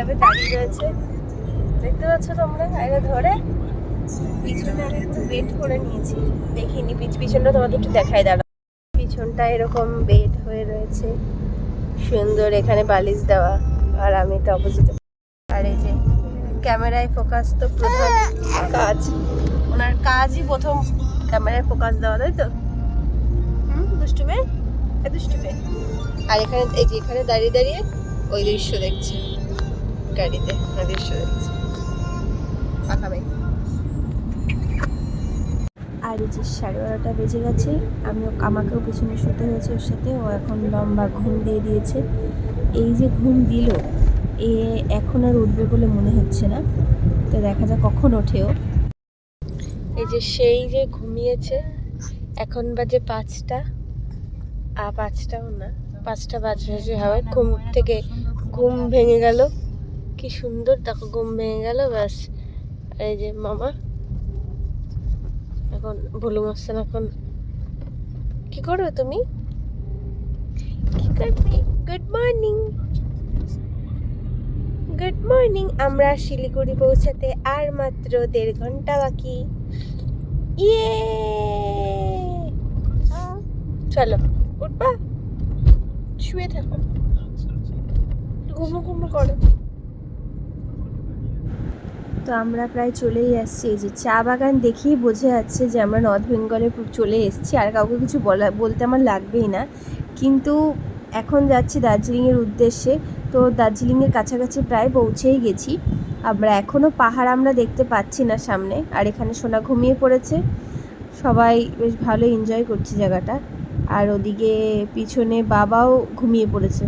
যাবে, দাঁড়িয়ে রয়েছে, দেখতে পাচ্ছ তোমরা? আরে ধরে পিছনে আমি একটু বেড করে নিয়েছি, দেখিনি পিছনটা তোমাদের একটু দেখাই, দাঁড়া। পিছনটা এরকম বেড হয়ে রয়েছে, সুন্দর, এখানে বালিশ দেওয়া, আর আমি তো অপোজিটে। আর এই যে ক্যামেরায় ফোকাস তো প্রধান কাজ, ওনার কাজই প্রথম ক্যামেরায় ফোকাস দেওয়া, তাই তো? দুষ্টু মেয়ে, দুষ্টু মেয়ে। আর এখানে এই যে এখানে দাঁড়িয়ে দাঁড়িয়ে ওই দৃশ্য দেখছে, গাড়িতে ওই দৃশ্য দেখছে, পাখা মেয়ে। আর এই যে 12:30 বেজে গেছে, আমাকেও পেছনে শুতে হয়েছে ওর সাথে। ও এখন লম্বা ঘুম দিয়ে দিয়েছে। এই যে ঘুম দিল, এখন আর উঠবে বলে মনে হচ্ছে না, তো দেখা যাক কখন ওঠেও। এই যে সেই যে ঘুমিয়েছে, এখন বাজে 5টা, 5টাও না, 5টা বাজে হবে। ঘুম থেকে ঘুম ভেঙে গেল, কি সুন্দর দেখো, ঘুম ভেঙে গেল, ব্যাস। আর এই যে মামা এখন ভুলু মাসছেন, এখন কি করবে তুমি? কি করবে? Good morning, good morning. আমরা শিলিগুড়ি পৌঁছাতে আর মাত্র 1.5 ঘন্টা বাকি। ইয়ে, চলো উঠবা, শুয়ে থাকো, ঘুমো ঘুমো করো। তো আমরা প্রায় চলেই আসছি। এই যে চা বাগান দেখেই বোঝা যাচ্ছে যে আমরা নর্থ বেঙ্গলে চলে এসেছি, আর কাউকে কিছু বলতে আমার লাগবেই না। কিন্তু এখন যাচ্ছি দার্জিলিংয়ের উদ্দেশ্যে, তো দার্জিলিংয়ের কাছাকাছি প্রায় পৌঁছেই গেছি আমরা। এখনও পাহাড় আমরা দেখতে পাচ্ছি না সামনে। আর এখানে সোনা ঘুমিয়ে পড়েছে, সবাই বেশ ভালো এনজয় করছে জায়গাটা। আর ওদিকে পিছনে বাবাও ঘুমিয়ে পড়েছে,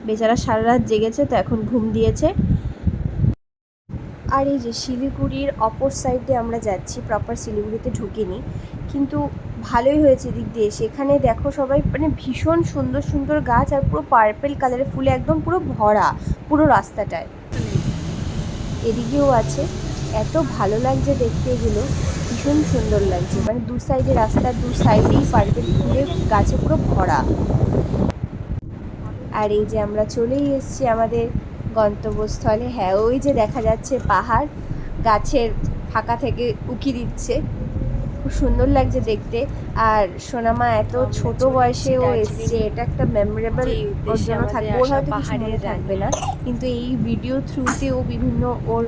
বেচারা সারা রাত জেগেছে, তো এখন ঘুম দিয়েছে। আর এই যে শিলিগুড়ির অপর সাইডে আমরা যাচ্ছি, প্রপার শিলিগুড়িতে ঢুকিনি, কিন্তু ভালোই হয়েছে দিক দিয়ে। সেখানে দেখো সবাই, মানে ভীষণ সুন্দর সুন্দর গাছ, আর পুরো পার্পেল কালারের ফুলে একদম পুরো ভরা পুরো রাস্তাটায়। এদিকেও আছে, এত ভালো লাগছে দেখতে, এগুলো ভীষণ সুন্দর লাগছে। মানে দু সাইডে, রাস্তার দু সাইডেই পার্পেল ফুলে গাছে পুরো ভরা। আর এই যে আমরা চলেই এসেছি আমাদের গন্তব্যস্থলে। হ্যাঁ, ওই যে দেখা যাচ্ছে পাহাড়, গাছের ফাঁকা থেকে উকি দিচ্ছে, খুব সুন্দর লাগছে দেখতে। আর সোনামা এত ছোট বয়সে ও এসছে, এটা একটা মেমোরেবল ওর জন্য থাকবে। ওর হয়তো কিছু মনে থাকবে না, কিন্তু এই ভিডিও থ্রুতে ও বিভিন্ন ওর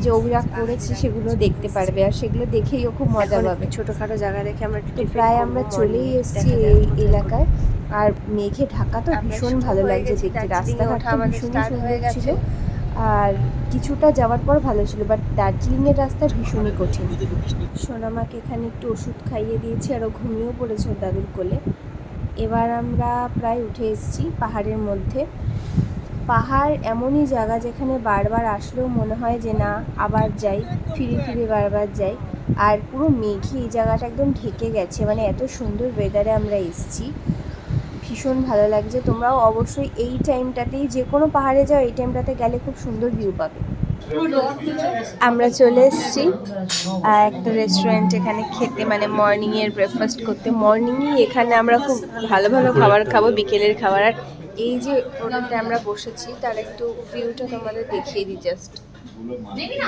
যে অভিনয় করেছে সেগুলো দেখতে পারবে, আর সেগুলো দেখেই ও খুব মজা পাবে। ছোটোখাটো জায়গা দেখে আমরা প্রায় আমরা চলেই এসেছি এই এলাকায়। আর মেঘে ঢাকা, তো ভীষণ ভালো লাগছে দেখতে। রাস্তাঘাটটা ভীষণই সুন্দর ছিল, আর কিছুটা যাওয়ার পর ভালো ছিল, বাট দার্জিলিংয়ের রাস্তা ভীষণই কঠিন। সোনামাকে এখানে একটু ওষুধ খাইয়ে দিয়েছি, আর ও ঘুমিয়েও পড়েছে ওর দাদুর কোলে। এবার আমরা প্রায় উঠে এসেছি পাহাড়ের মধ্যে। পাহাড় এমনই জায়গা যেখানে বারবার আসলেও মনে হয় যে না, আবার যাই, ফিরে ফিরে বারবার যাই। আর পুরো মেঘে এই জায়গাটা একদম ঢেকে গেছে, মানে এত সুন্দর ওয়েদারে আমরা এসেছি, ভীষণ ভালো লাগছে। তোমরাও অবশ্যই এই টাইমটাতেই, যে কোনো পাহাড়ে যাও এই টাইমটাতে গেলে খুব সুন্দর ভিউ পাবে। আমরা চলে এসেছি একটা রেস্টুরেন্ট, এখানে খেতে, মানে মর্নিংয়ের ব্রেকফাস্ট করতে। মর্নিংই এখানে আমরা খুব ভালো ভালো খাবার খাবো, বিকেলের খাবার। আর এই যে হোটেলটা আমরা বসেছি, তার একটু ভিউটা তোমাদের দেখিয়ে দিই জাস্ট।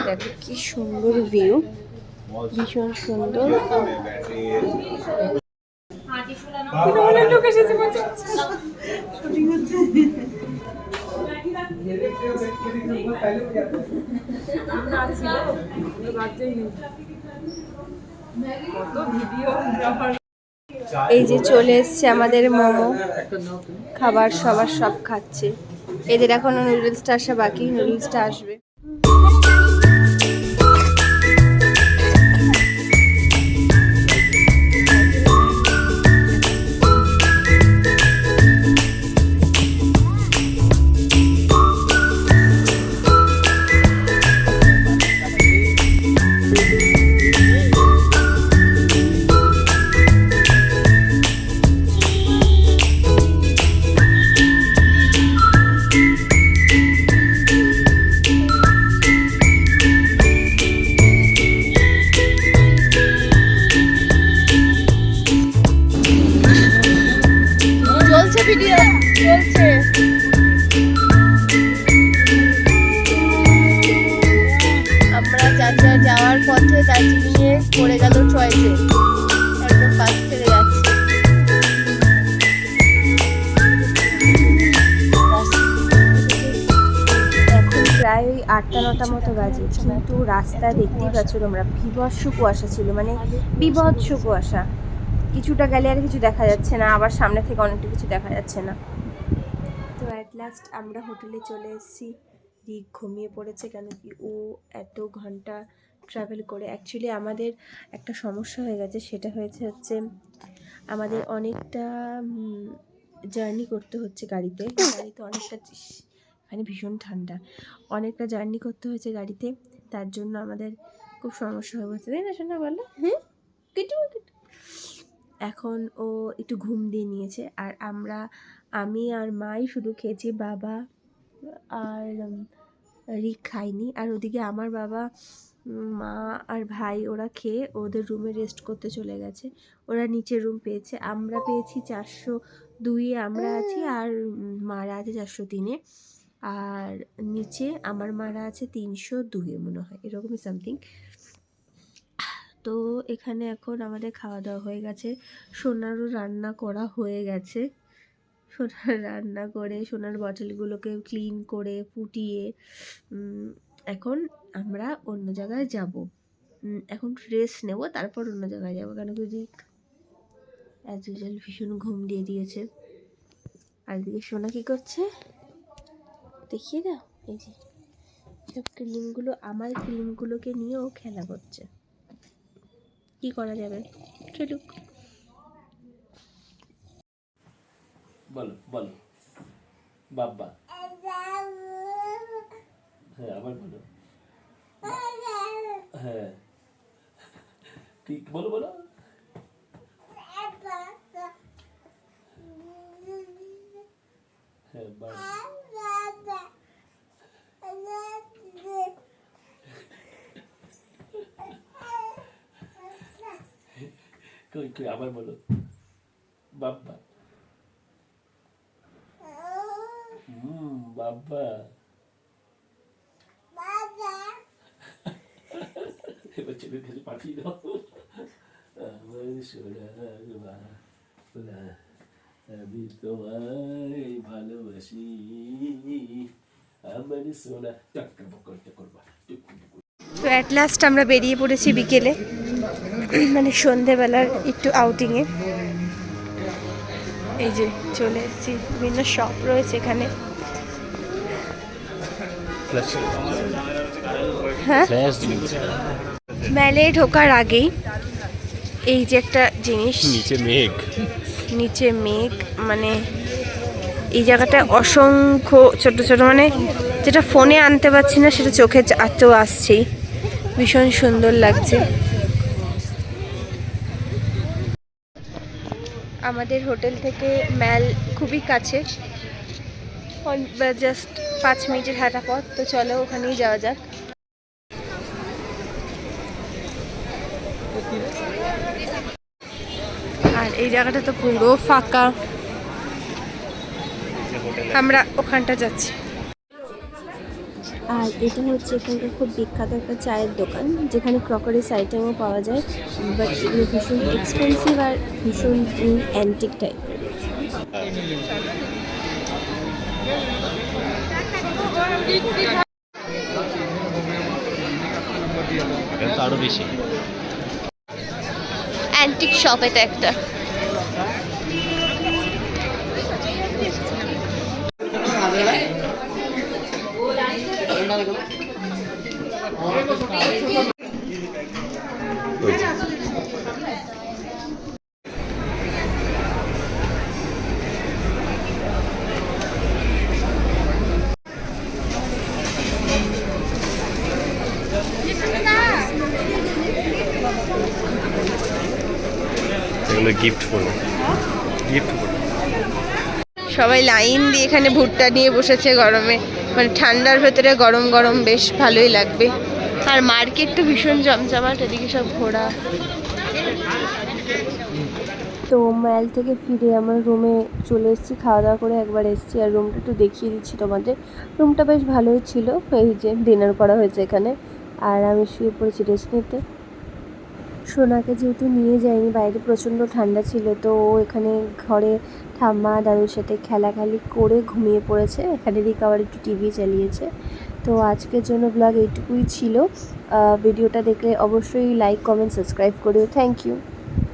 দেখো কি সুন্দর ভিউ, ভীষণ সুন্দর। লোক এসেছে, এই যে চলে এসছে আমাদের মোমো, খাবার সবার সব খাচ্ছে। এদের এখনো নুডলসটা আসা বাকি, নুডলসটা আসবে। ভিডিও চলছে। 9টা মতো বাজে, কিন্তু রাস্তা দেখতেই পাচ্ছ তোমরা, বিভৎস কুয়াশা ছিল, মানে বিভৎস কুয়াশা। কিছুটা গেলে আর কিছু দেখা যাচ্ছে না, আবার সামনে থেকে অনেকটা কিছু দেখা যাচ্ছে না। তো অ্যাট লাস্ট আমরা হোটেলে চলে এসেছি। রিক ঘুমিয়ে পড়েছে, কেন কি ও এত ঘন্টা ট্রাভেল করে। অ্যাকচুয়ালি আমাদের একটা সমস্যা হয়ে গেছে, সেটা হচ্ছে আমাদের অনেকটা জার্নি করতে হচ্ছে গাড়িতে অনেকটা, মানে ভীষণ ঠান্ডা, অনেকটা জার্নি করতে হয়েছে গাড়িতে, তার জন্য আমাদের খুব সমস্যা হয়ে গেছে, তাই না শোনা বলো? এখন ও একটু ঘুম দিয়ে নিয়েছে, আর আমি আর মাই শুধু খেয়েছি, বাবা আর রিক খাইনি। আর ওদিকে আমার বাবা, মা আর ভাই ওরা খেয়ে ওদের রুমে রেস্ট করতে চলে গেছে। ওরা নিচের রুম পেয়েছে, আমরা পেয়েছি 402-এ আমরা আছি, আর মারা আছে 403-এ, আর নিচে আমার মারা আছে 302-এ মনে হয়, এরকমই সামথিং। তো এখানে এখন আমাদের খাওয়া দাওয়া হয়ে গেছে, সোনারও রান্না করা হয়ে গেছে। সোনার রান্না করে সোনার বটলগুলোকে ক্লিন করে ফুটিয়ে এখন আমরা অন্য জায়গায় যাব। এখন রেস্ট নেব, তারপর অন্য জায়গায় যাবো, কেন কি রিক অ্যাজ ইউজুয়াল ভীষণ ঘুম দিয়ে দিয়েছে। আর দিকে সোনা কী করছে দেখিয়ে দাও, এই যে সব ক্রিমগুলো, আমার ক্রিমগুলোকে নিয়েও খেলা করছে। কি করা যাবে, খেলুক। বলো বলো বাবা, হ্যাঁ আবার বলো, হ্যাঁ ঠিক বলো বলো, হ্যাঁ কই কই আবার বলো বাবা, বাবা এবার ছেলের কাছে পাঠিয়ে দাও। আমি তোমায় ভালোবাসি, আমার সোনা টাকা পকড়তে করবা। তো অ্যাট লাস্ট আমরা বেরিয়ে পড়েছি বিকেলে, মানে সন্ধেবেলার একটু আউটিংয়ে। এই যে চলে এসেছি, বিভিন্ন শপ রয়েছে এখানে। হ্যাঁ, মেলে ঢোকার আগেই এই যে একটা জিনিস, নিচে মেঘ, মানে এই জায়গাটা অসংখ্য ছোট ছোট, মানে যেটা ফোনে আনতে পারছি না সেটা চোখে তো আসছেই, ভীষণ সুন্দর লাগছে। আমাদের হোটেল থেকে ম্যাল খুবই কাছে, জাস্ট 5 মিনিটের হাঁটা পথ। তো চলো ওখানেই যাওয়া যাক। আর এই জায়গাটা তো পুরো ফাঁকা, আমরা ওখানটা যাচ্ছি। আর এটা হচ্ছে এখানকার খুব বিখ্যাত একটা চায়ের দোকান, যেখানে ক্রকারিস আইটেমও পাওয়া যায়, বাট এগুলো ভীষণ এক্সপেন্সিভ আর ভীষণ অ্যান্টিক টাইপের। আরো বেশি অ্যান্টিক শপ এটা একটা। এগুলো গিফট করবো, সবাই লাইন দিয়ে এখানে ভুট্টা নিয়ে বসেছে গরমে, মানে ঠান্ডার ভেতরে গরম গরম বেশ ভালোই লাগবে। আর মার্কেট তো ভীষণ জমজমাট, এদিকে সব ঘোরা। তো ম্যাল থেকে ফিরে আমার রুমে চলে এসেছি, খাওয়া দাওয়া করে একবার এসেছি, আর রুমটা একটু দেখিয়ে দিচ্ছি তোমাদের। রুমটা বেশ ভালোই ছিল, এই যে ডিনার করা হয়েছে এখানে, আর আমি শুয়ে পড়েছি রেস্ট নিতে। সোনাকে যেহেতু নিয়ে যাইনি, বাইরে প্রচণ্ড ঠান্ডা ছিল, তো ও এখানে ঘরে ঠাম্মা দাদুর সাথে খেলাখালি করে ঘুমিয়ে পড়েছে। এখানে রিক আবার একটু টিভি চালিয়েছে। তো আজকের জন্য ব্লগ এইটুকুই ছিল। ভিডিওটা দেখলে অবশ্যই লাইক কমেন্ট সাবস্ক্রাইব করিও। Thank you.